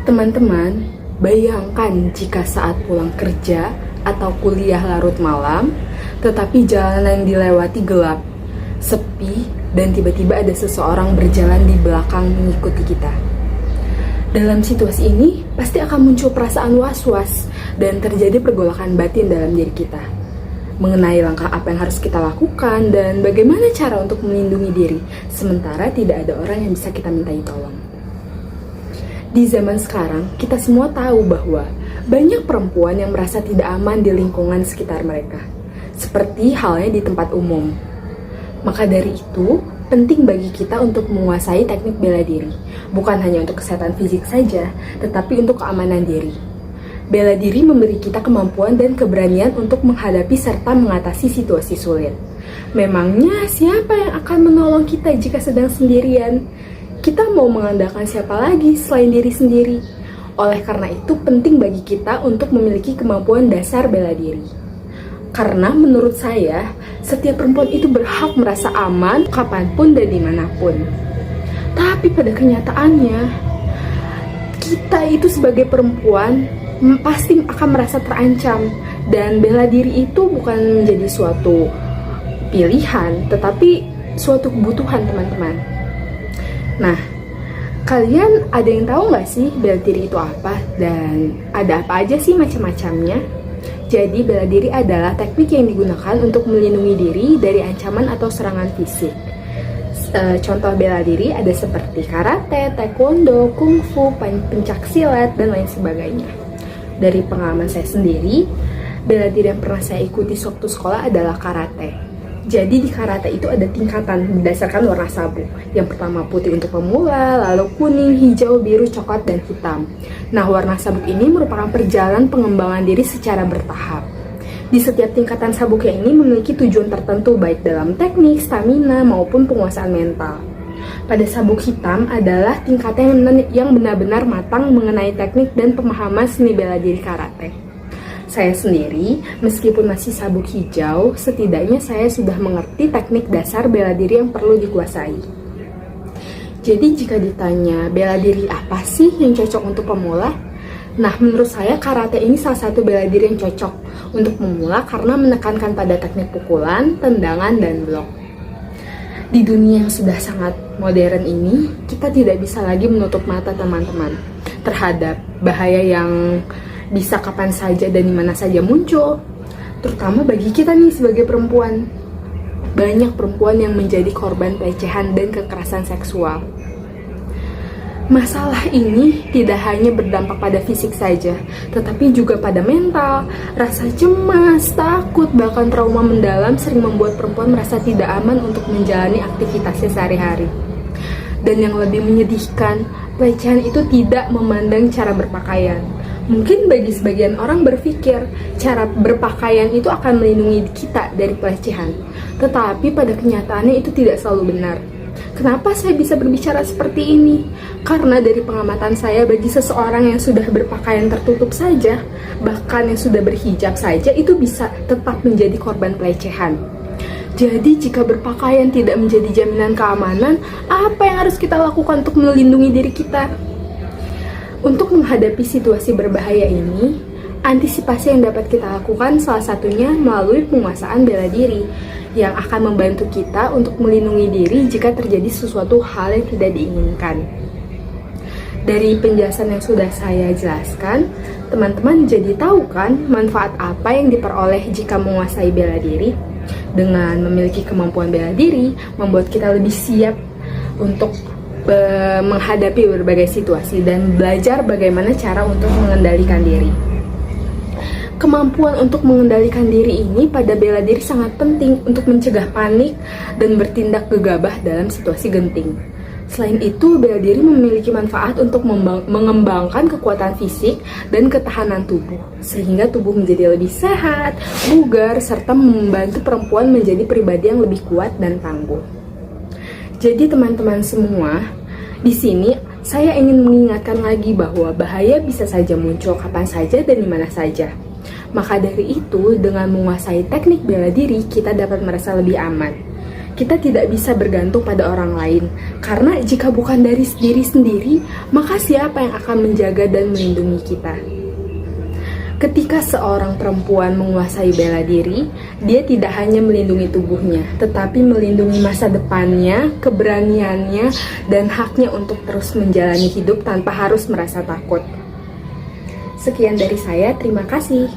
Teman-teman, bayangkan jika saat pulang kerja atau kuliah larut malam, tetapi jalanan yang dilewati gelap, sepi, dan tiba-tiba ada seseorang berjalan di belakang mengikuti kita. Dalam situasi ini, pasti akan muncul perasaan was-was dan terjadi pergolakan batin dalam diri kita. Mengenai langkah apa yang harus kita lakukan dan bagaimana cara untuk melindungi diri, sementara tidak ada orang yang bisa kita mintai tolong. Di zaman sekarang, kita semua tahu bahwa banyak perempuan yang merasa tidak aman di lingkungan sekitar mereka, seperti halnya di tempat umum. Maka dari itu, penting bagi kita untuk menguasai teknik bela diri, bukan hanya untuk kesehatan fisik saja, tetapi untuk keamanan diri. Bela diri memberi kita kemampuan dan keberanian untuk menghadapi serta mengatasi situasi sulit. Memangnya siapa yang akan menolong kita jika sedang sendirian? Kita mau mengandalkan siapa lagi selain diri sendiri? Oleh karena itu, penting bagi kita untuk memiliki kemampuan dasar bela diri. Karena menurut saya, setiap perempuan itu berhak merasa aman kapanpun dan dimanapun. Tapi pada kenyataannya, kita itu sebagai perempuan pasti akan merasa terancam. Dan bela diri itu bukan menjadi suatu pilihan, tetapi suatu kebutuhan, teman-teman. Nah, kalian ada yang tahu nggak sih bela diri itu apa? Dan ada apa aja sih macam-macamnya? Jadi, bela diri adalah teknik yang digunakan untuk melindungi diri dari ancaman atau serangan fisik. Contoh bela diri ada seperti karate, taekwondo, kungfu, pencak silat, dan lain sebagainya. Dari pengalaman saya sendiri, bela diri yang pernah saya ikuti sewaktu sekolah adalah karate. Jadi di karate itu ada tingkatan berdasarkan warna sabuk. Yang pertama putih untuk pemula, lalu kuning, hijau, biru, coklat, dan hitam. Nah, warna sabuk ini merupakan perjalanan pengembangan diri secara bertahap. Di setiap tingkatan sabuknya ini memiliki tujuan tertentu baik dalam teknik, stamina, maupun penguasaan mental. Pada sabuk hitam adalah tingkatan yang benar-benar matang mengenai teknik dan pemahaman seni bela diri karate. Saya sendiri, meskipun masih sabuk hijau, setidaknya saya sudah mengerti teknik dasar bela diri yang perlu dikuasai. Jadi jika ditanya bela diri apa sih yang cocok untuk pemula? Nah, menurut saya karate ini salah satu bela diri yang cocok untuk pemula karena menekankan pada teknik pukulan, tendangan, dan blok. Di dunia yang sudah sangat modern ini, kita tidak bisa lagi menutup mata, teman-teman, terhadap bahaya yang bisa kapan saja dan dimana saja muncul, terutama bagi kita nih sebagai perempuan. Banyak perempuan yang menjadi korban pelecehan dan kekerasan seksual. Masalah ini tidak hanya berdampak pada fisik saja, tetapi juga pada mental. Rasa cemas, takut, bahkan trauma mendalam sering membuat perempuan merasa tidak aman untuk menjalani aktivitasnya sehari-hari. Dan yang lebih menyedihkan, pelecehan itu tidak memandang cara berpakaian. Mungkin bagi sebagian orang berpikir cara berpakaian itu akan melindungi kita dari pelecehan, tetapi pada kenyataannya itu tidak selalu benar. Kenapa saya bisa berbicara seperti ini? Karena dari pengamatan saya, bagi seseorang yang sudah berpakaian tertutup saja, bahkan yang sudah berhijab saja, itu bisa tetap menjadi korban pelecehan. Jadi jika berpakaian tidak menjadi jaminan keamanan, apa yang harus kita lakukan untuk melindungi diri kita? Untuk menghadapi situasi berbahaya ini, antisipasi yang dapat kita lakukan salah satunya melalui penguasaan bela diri yang akan membantu kita untuk melindungi diri jika terjadi sesuatu hal yang tidak diinginkan. Dari penjelasan yang sudah saya jelaskan, teman-teman jadi tahu kan manfaat apa yang diperoleh jika menguasai bela diri? Dengan memiliki kemampuan bela diri, membuat kita lebih siap untuk menghadapi berbagai situasi dan belajar bagaimana cara untuk mengendalikan diri. Kemampuan untuk mengendalikan diri ini pada bela diri sangat penting untuk mencegah panik dan bertindak gegabah dalam situasi genting. Selain itu, bela diri memiliki manfaat untuk mengembangkan kekuatan fisik dan ketahanan tubuh, sehingga tubuh menjadi lebih sehat, bugar, serta membantu perempuan menjadi pribadi yang lebih kuat dan tangguh. Jadi teman-teman semua, di sini saya ingin mengingatkan lagi bahwa bahaya bisa saja muncul kapan saja dan di mana saja. Maka dari itu, dengan menguasai teknik bela diri, kita dapat merasa lebih aman. Kita tidak bisa bergantung pada orang lain, karena jika bukan dari diri sendiri, maka siapa yang akan menjaga dan melindungi kita? Ketika seorang perempuan menguasai bela diri, dia tidak hanya melindungi tubuhnya, tetapi melindungi masa depannya, keberaniannya, dan haknya untuk terus menjalani hidup tanpa harus merasa takut. Sekian dari saya, terima kasih.